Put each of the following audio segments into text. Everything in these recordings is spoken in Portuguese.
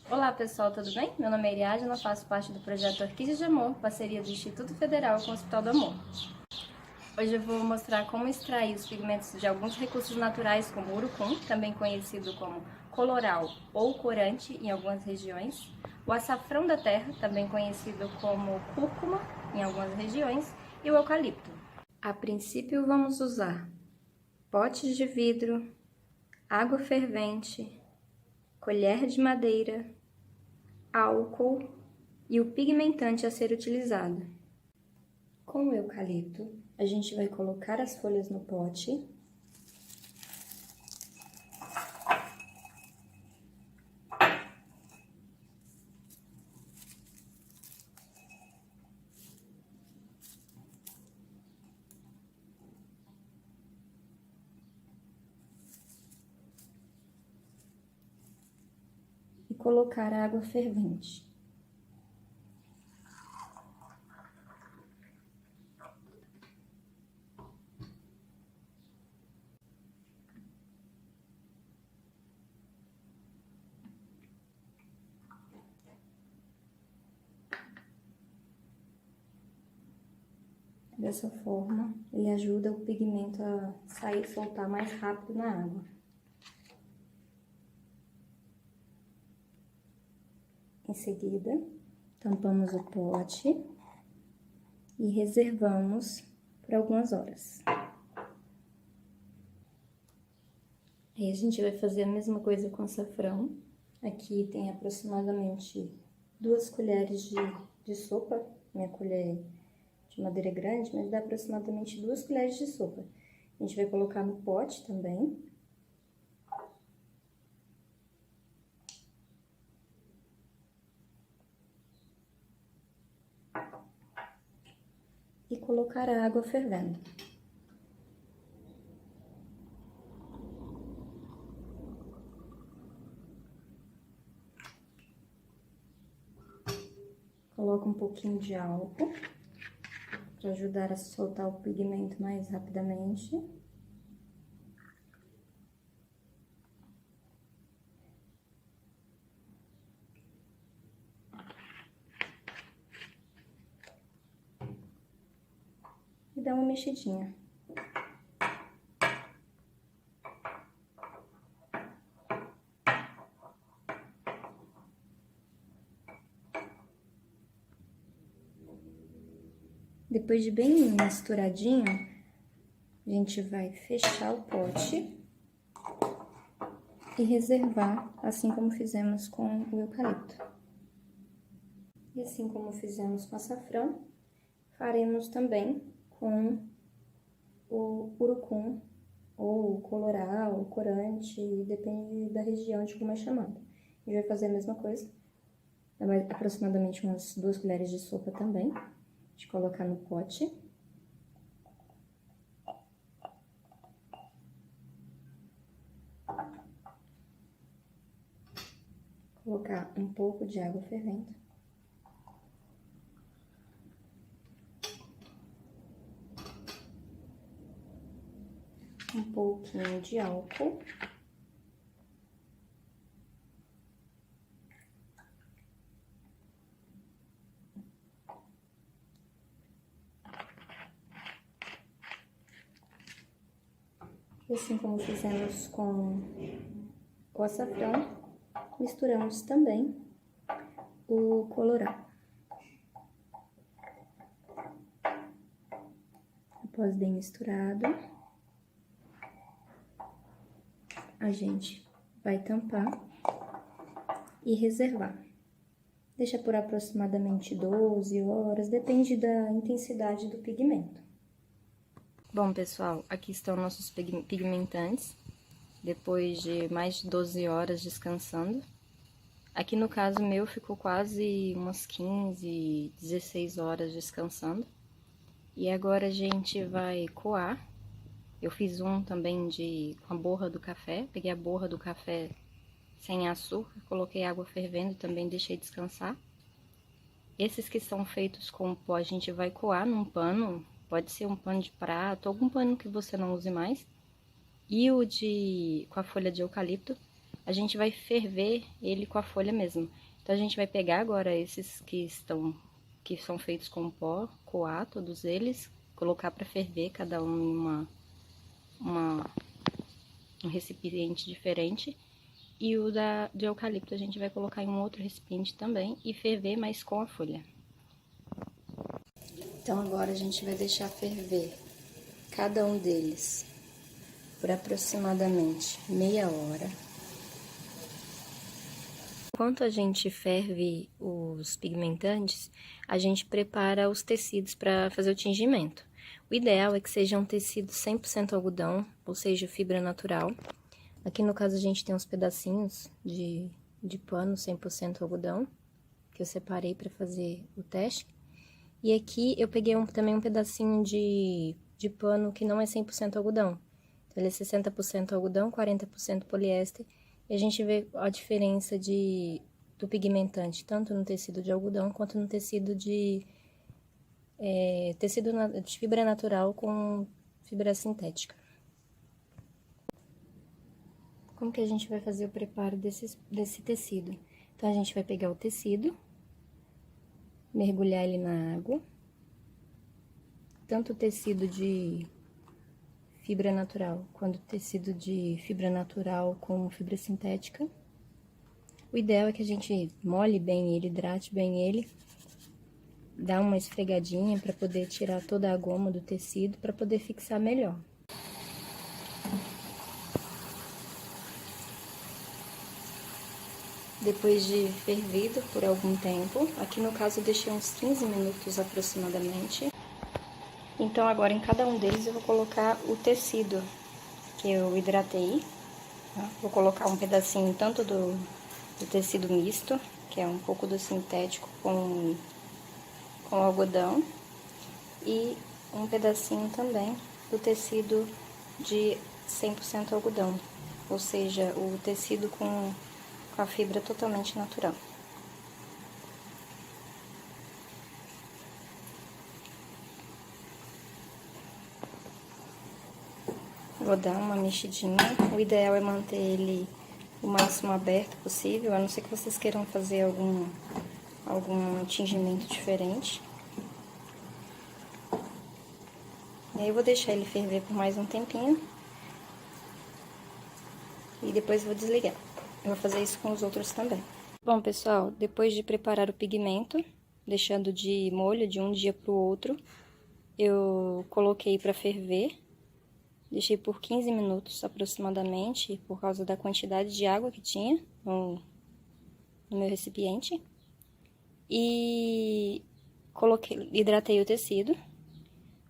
Olá pessoal, tudo bem? Meu nome é Ariadna, faço parte do projeto Orquídeas de Amor, parceria do Instituto Federal com o Hospital do Amor. Hoje eu vou mostrar como extrair os pigmentos de alguns recursos naturais como o urucum, também conhecido como coloral ou corante em algumas regiões, o açafrão da terra, também conhecido como cúrcuma em algumas regiões, e o eucalipto. A princípio vamos usar potes de vidro, água fervente, colher de madeira, álcool e o pigmentante a ser utilizado. Com o eucalipto, a gente vai colocar as folhas no pote e colocar a água fervente. Dessa forma, ele ajuda o pigmento a sair e soltar mais rápido na água. Em seguida, tampamos o pote e reservamos por algumas horas. Aí a gente vai fazer a mesma coisa com açafrão. Aqui tem aproximadamente 2 colheres de sopa. Minha colher de madeira grande, mas dá aproximadamente 2 colheres de sopa. A gente vai colocar no pote também. E colocar a água fervendo. Coloca um pouquinho de álcool para ajudar a soltar o pigmento mais rapidamente. E dá uma mexidinha. Depois de bem misturadinho, a gente vai fechar o pote e reservar, assim como fizemos com o eucalipto. E assim como fizemos com o açafrão, faremos também com o urucum, ou coloral, corante, depende da região de como é chamado. A gente vai fazer a mesma coisa, aproximadamente umas 2 colheres de sopa também. A gente colocar no pote. Colocar um pouco de água fervendo. Um pouquinho de álcool. E assim como fizemos com o açafrão, misturamos também o coloral. Após bem misturado, a gente vai tampar e reservar. Deixa por aproximadamente 12 horas, depende da intensidade do pigmento. Bom, pessoal, aqui estão nossos pigmentantes, depois de mais de 12 horas descansando. Aqui no caso meu ficou quase umas 15, 16 horas descansando. E agora a gente vai coar. Eu fiz um também com a borra do café, peguei a borra do café sem açúcar, coloquei água fervendo, também deixei descansar. Esses que são feitos com pó a gente vai coar num pano, pode ser um pano de prato, algum pano que você não use mais. E o com a folha de eucalipto, a gente vai ferver ele com a folha mesmo. Então, a gente vai pegar agora esses que são feitos com pó, coar todos eles, colocar para ferver, cada um em um recipiente diferente. E o de eucalipto a gente vai colocar em um outro recipiente também e ferver, mas com a folha. Então, agora a gente vai deixar ferver cada um deles por aproximadamente meia hora. Enquanto a gente ferve os pigmentantes, a gente prepara os tecidos para fazer o tingimento. O ideal é que seja um tecido 100% algodão, ou seja, fibra natural. Aqui no caso a gente tem uns pedacinhos de pano 100% algodão, que eu separei para fazer o teste. E aqui eu peguei também um pedacinho de pano que não é 100% algodão. Então, ele é 60% algodão, 40% poliéster. E a gente vê a diferença do pigmentante, tanto no tecido de algodão, quanto no tecido de fibra natural com fibra sintética. Como que a gente vai fazer o preparo desse tecido? Então, a gente vai pegar o tecido, mergulhar ele na água, tanto o tecido de fibra natural quanto o tecido de fibra natural com fibra sintética. O ideal é que a gente molhe bem ele, hidrate bem ele, dá uma esfregadinha para poder tirar toda a goma do tecido, para poder fixar melhor. Depois de fervido por algum tempo, aqui no caso eu deixei uns 15 minutos aproximadamente. Então agora em cada um deles eu vou colocar o tecido que eu hidratei. Tá? Vou colocar um pedacinho tanto do tecido misto, que é um pouco do sintético com algodão, e um pedacinho também do tecido de 100% algodão, ou seja, o tecido com a fibra totalmente natural. Vou dar uma mexidinha. O ideal é manter ele o máximo aberto possível, a não ser que vocês queiram fazer algum tingimento diferente. E aí eu vou deixar ele ferver por mais um tempinho. E depois vou desligar. Eu vou fazer isso com os outros também. Bom, pessoal, depois de preparar o pigmento, deixando de molho de um dia para o outro, eu coloquei para ferver. Deixei por 15 minutos aproximadamente, por causa da quantidade de água que tinha no meu recipiente. E hidratei o tecido,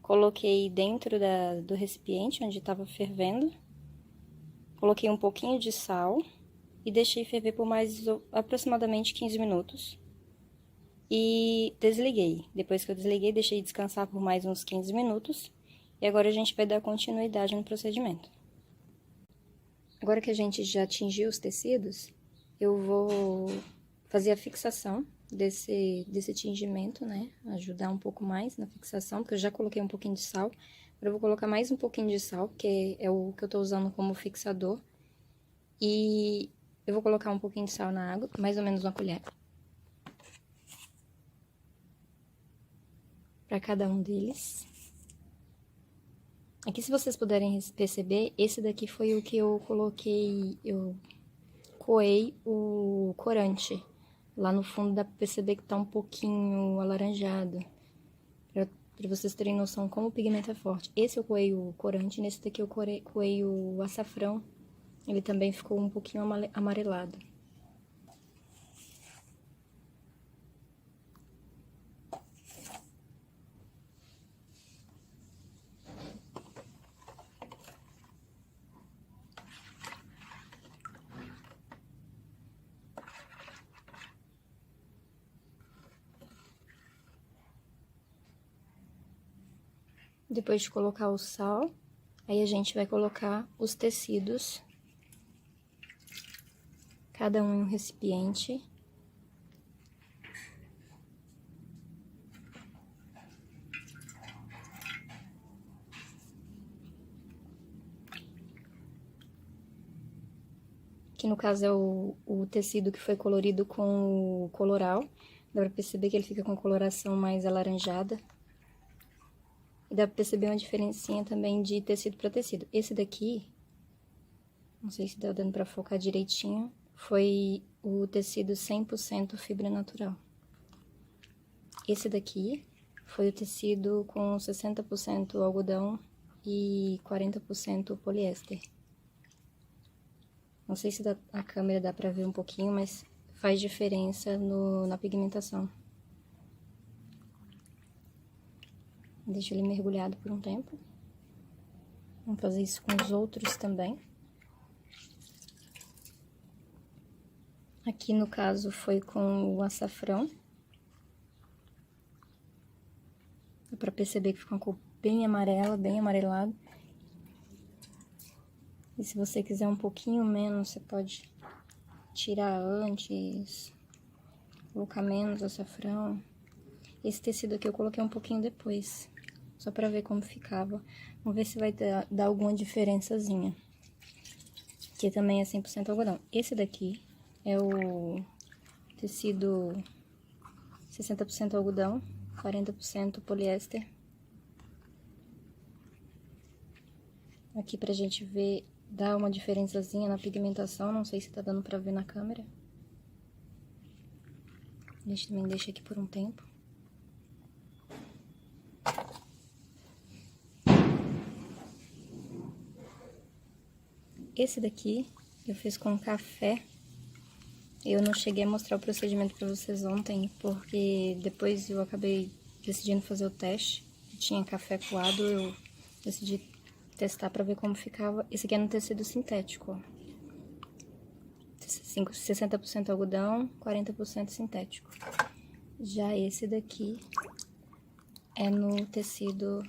coloquei dentro do recipiente onde estava fervendo, coloquei um pouquinho de sal e deixei ferver por mais aproximadamente 15 minutos. E desliguei. Depois que eu desliguei, deixei descansar por mais uns 15 minutos. E agora a gente vai dar continuidade no procedimento. Agora que a gente já tingiu os tecidos, eu vou fazer a fixação desse tingimento, né? Ajudar um pouco mais na fixação, porque eu já coloquei um pouquinho de sal. Agora eu vou colocar mais um pouquinho de sal, porque é o que eu tô usando como fixador. E eu vou colocar um pouquinho de sal na água, mais ou menos uma colher. Para cada um deles. Aqui, se vocês puderem perceber, esse daqui foi o que eu coloquei, eu coei o corante. Lá no fundo dá pra perceber que tá um pouquinho alaranjado. Pra vocês terem noção como o pigmento é forte. Esse eu coei o corante, nesse daqui eu coei o açafrão. Ele também ficou um pouquinho amarelado. Depois de colocar o sal, aí a gente vai colocar os tecidos, cada um em um recipiente. que no caso é o tecido que foi colorido com o coloral. Dá pra perceber que ele fica com coloração mais alaranjada. E dá pra perceber uma diferencinha também de tecido pra tecido. Esse daqui, não sei se tá dando pra focar direitinho, foi o tecido 100% fibra natural. Esse daqui foi o tecido com 60% algodão e 40% poliéster. Não sei se a câmera dá pra ver um pouquinho, mas faz diferença na pigmentação. Deixo ele mergulhado por um tempo. Vamos fazer isso com os outros também. Aqui, no caso, foi com o açafrão. Dá pra perceber que fica uma cor bem amarela, bem amarelado. E se você quiser um pouquinho menos, você pode tirar antes, colocar menos açafrão. Esse tecido aqui eu coloquei um pouquinho depois, só pra ver como ficava. Vamos ver se vai dar alguma diferençazinha. Que também é 100% algodão. Esse daqui é o tecido 60% algodão, 40% poliéster. Aqui pra gente ver, dá uma diferençazinha na pigmentação, não sei se tá dando pra ver na câmera. A gente também deixa aqui por um tempo. Esse daqui eu fiz com café. Eu não cheguei a mostrar o procedimento pra vocês ontem, porque depois eu acabei decidindo fazer o teste. Tinha café coado, eu decidi testar pra ver como ficava. Esse aqui é no tecido sintético, ó. 60% algodão, 40% sintético. Já esse daqui é no tecido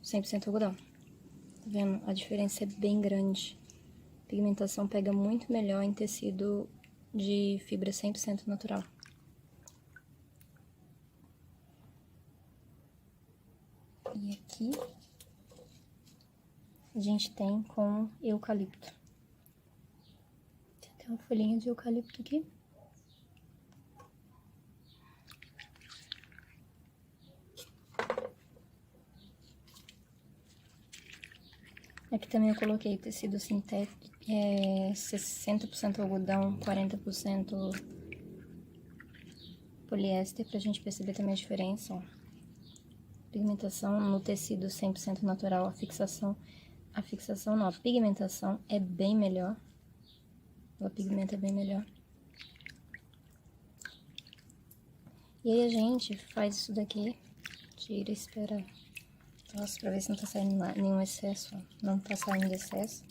100% algodão. Tá vendo? A diferença é bem grande. A pigmentação pega muito melhor em tecido de fibra 100% natural. E aqui a gente tem com eucalipto. Tem até uma folhinha de eucalipto aqui. Aqui também eu coloquei tecido sintético, 60% algodão, 40% poliéster, pra gente perceber também a diferença, ó. Pigmentação no tecido 100% natural, a fixação não, a pigmentação é bem melhor. A pigmenta é bem melhor. E aí a gente faz isso daqui, tira, espera. Nossa, pra ver se não tá saindo nenhum excesso, ó. Não tá saindo excesso.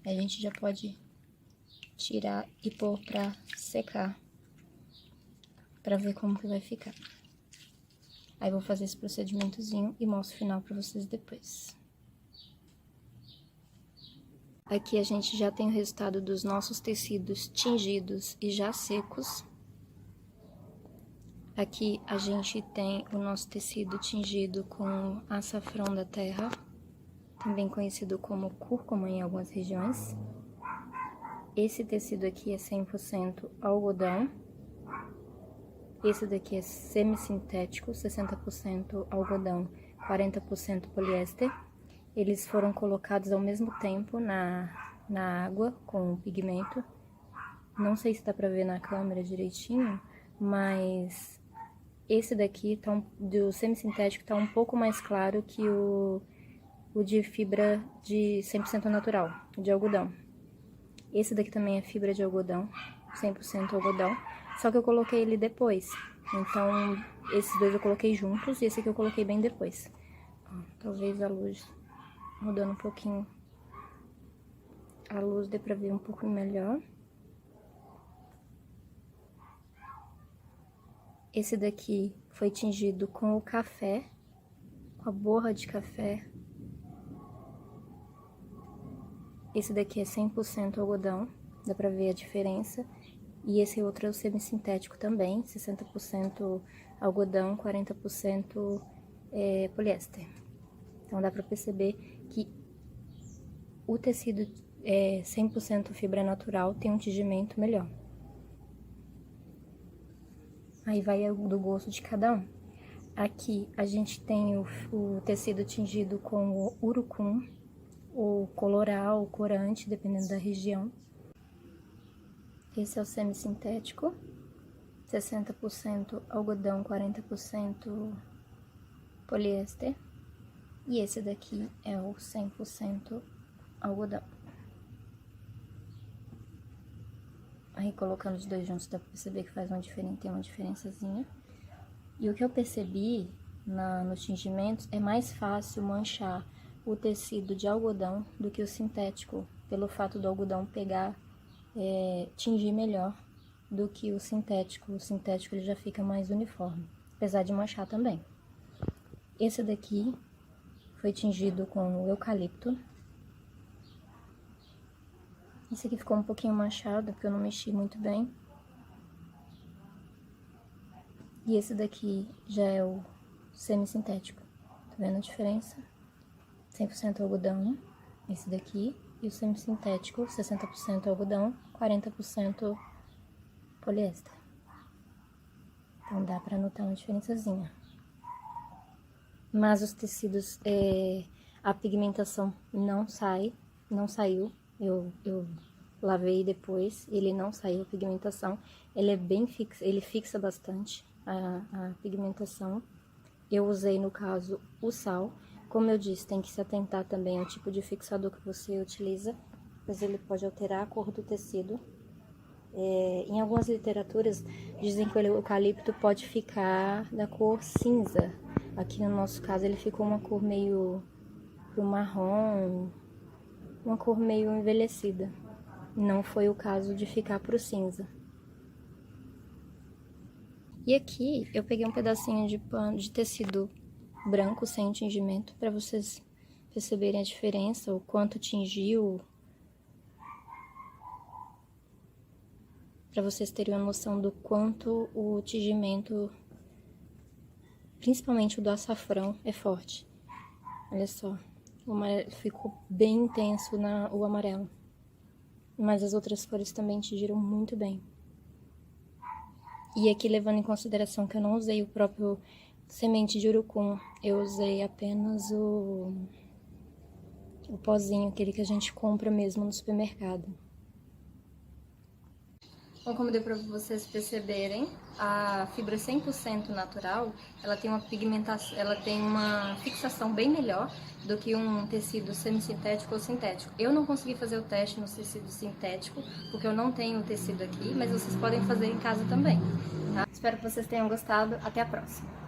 Aí a gente já pode tirar e pôr pra secar. Pra ver como que vai ficar. Aí vou fazer esse procedimentozinho e mostro o final pra vocês depois. Aqui a gente já tem o resultado dos nossos tecidos tingidos e já secos. Aqui a gente tem o nosso tecido tingido com açafrão da terra, também conhecido como cúrcuma em algumas regiões. Esse tecido aqui é 100% algodão. Esse daqui é semissintético, 60% algodão, 40% poliéster. Eles foram colocados ao mesmo tempo na água com o pigmento. Não sei se dá pra ver na câmera direitinho, mas esse daqui do semissintético tá um pouco mais claro que o de fibra de 100% natural, de algodão. Esse daqui também é fibra de algodão, 100% algodão, só que eu coloquei ele depois. Então, esses dois eu coloquei juntos e esse aqui eu coloquei bem depois. Ó, talvez a luz mudando um pouquinho, a luz dê pra ver um pouco melhor. Esse daqui foi tingido com o café, com a borra de café. Esse daqui é 100% algodão, dá pra ver a diferença. E esse outro é o semissintético também, 60% algodão, 40% poliéster. Então dá pra perceber que o tecido é 100% fibra natural, tem um tingimento melhor. Aí vai do gosto de cada um. Aqui a gente tem o tecido tingido com o urucum, ou coloral, ou corante, dependendo da região. Esse é o semissintético, 60% algodão, 40% poliéster. E esse daqui é o 100% algodão. Aí colocando os dois juntos dá pra perceber que faz tem uma diferençazinha. E o que eu percebi nos tingimentos é mais fácil manchar o tecido de algodão do que o sintético, pelo fato do algodão tingir melhor do que o sintético. O sintético ele já fica mais uniforme, apesar de manchar também. Esse daqui foi tingido com o eucalipto. Esse aqui ficou um pouquinho manchado, porque eu não mexi muito bem. E esse daqui já é o semissintético. Tá vendo a diferença? 100% algodão, esse daqui. E o semissintético, 60% algodão, 40% poliéster. Então dá pra notar uma diferençazinha. Mas os tecidos, a pigmentação não saiu. Eu lavei depois, ele não saiu a pigmentação. Ele é bem fixo, ele fixa bastante a pigmentação. Eu usei, no caso, o sal. Como eu disse, tem que se atentar também ao tipo de fixador que você utiliza, pois ele pode alterar a cor do tecido. Em algumas literaturas, dizem que o eucalipto pode ficar da cor cinza. Aqui no nosso caso, ele ficou uma cor meio pro marrom, uma cor meio envelhecida. Não foi o caso de ficar pro cinza. E aqui eu peguei um pedacinho de pano de tecido branco sem tingimento para vocês perceberem a diferença, o quanto tingiu, para vocês terem uma noção do quanto o tingimento, principalmente o do açafrão, é forte. Olha só, o amarelo ficou bem intenso o amarelo, mas as outras cores também tingiram muito bem. E aqui, levando em consideração que eu não usei o próprio semente de urucum, eu usei apenas o pozinho, aquele que a gente compra mesmo no supermercado. Bom, como deu para vocês perceberem, a fibra 100% natural, ela tem uma pigmentação, ela tem uma fixação bem melhor do que um tecido semissintético ou sintético. Eu não consegui fazer o teste no tecido sintético, porque eu não tenho o tecido aqui, mas vocês podem fazer em casa também, tá? Espero que vocês tenham gostado. Até a próxima!